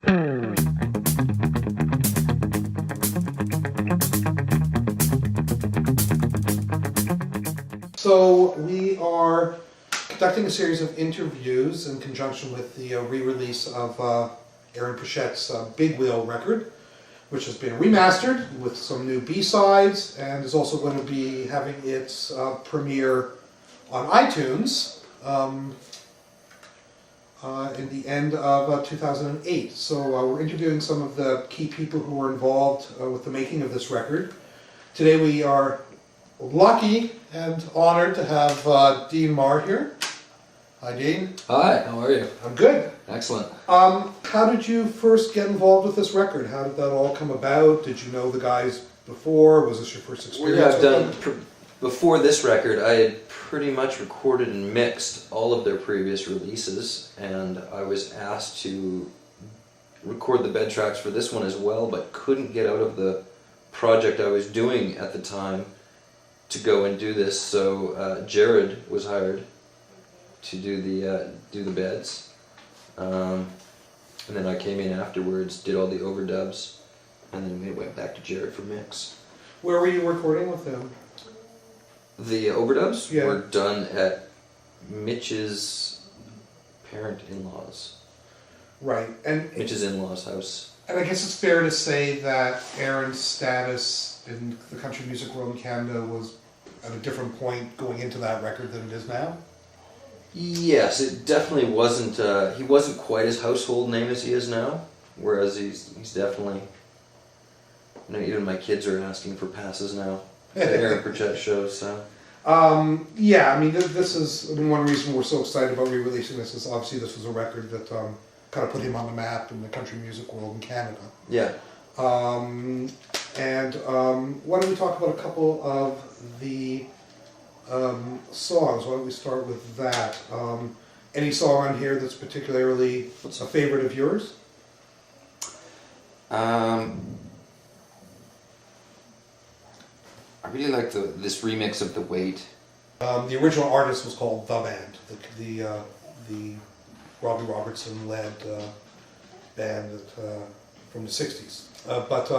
So we are conducting a series of interviews in conjunction with the re-release of Aaron Pritchett's Big Wheel record, which has been remastered with some new B-sides and is also going to be having its premiere on iTunes in the end of 2008. So we're interviewing some of the key people who were involved with the making of this record. Today we are lucky and honored to have Dean Marr here. Hi, Dean. Hi, how are you? I'm good. Excellent. How did you first get involved with this record? How did that all come about? Did you know the guys before? Was this your first experience? Well, yeah, I've done, before this record, I had pretty much recorded and mixed all of their previous releases, and I was asked to record the bed tracks for this one as well, but couldn't get out of the project I was doing at the time to go and do this, so Jared was hired to do the beds, and then I came in afterwards, did all the overdubs, and then we went back to Jared for mix. Where were you recording with them? The overdubs Yeah. were done at Mitch's in-laws. Right, and Mitch's in-laws' house. I guess it's fair to say that Aaron's status in the country music world in Canada was at a different point going into that record than it is now. Yes, it definitely wasn't. He wasn't quite as household name as he is now. Whereas he's definitely. You know, even my kids are asking for passes now to Aaron Pritchett shows. So. Yeah, I mean, this is one reason we're so excited about re-releasing this. Is obviously this was a record that kind of put him on the map in the country music world in Canada. Yeah. And why don't we talk about a couple of the songs? Why don't we start with that? Any song on here that's particularly a favorite of yours? I really like this remix of The Weight. The original artist was called The Band, the Robbie Robertson led band from the 60s. But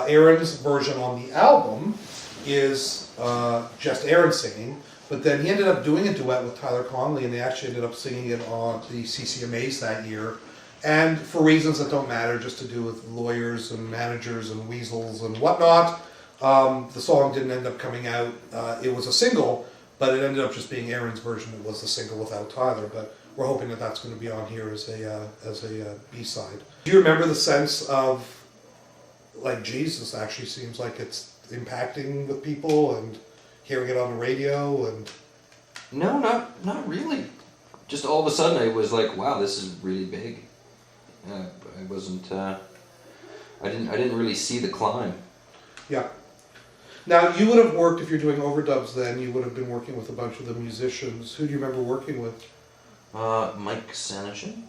Aaron's version on the album is just Aaron singing, but then he ended up doing a duet with Tyler Conley, and they actually ended up singing it on the CCMAs that year. And for reasons that don't matter, just to do with lawyers and managers and weasels and whatnot, the song didn't end up coming out. It was a single, but it ended up just being Aaron's version. It was the single without Tyler, but we're hoping that that's going to be on here as a B-side. Do you remember the sense of, like, Jesus actually seems like it's impacting with people and hearing it on the radio and... No, not really. Just all of a sudden I was like, wow, this is really big. I wasn't, I didn't really see the climb. Yeah. Now, you would have worked, if you're doing overdubs then, you would have been working with a bunch of the musicians. Who do you remember working with? Mike Sanishin,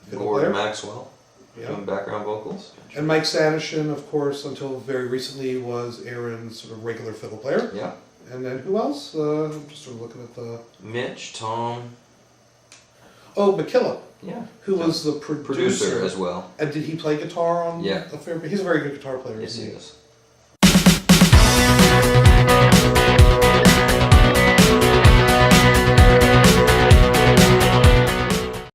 Fiddle Gordon player? Maxwell, Yeah. doing background vocals. And Mike Sanishin, of course, until very recently was Aaron's sort of regular fiddle player. Yeah. And then who else? I'm just sort of looking at the... Mitch, Tom. Oh, McKillop. Yeah. Who was the producer as well. And did he play guitar on Yeah. a fair bit? He's a very good guitar player, Yes, isn't he he? is.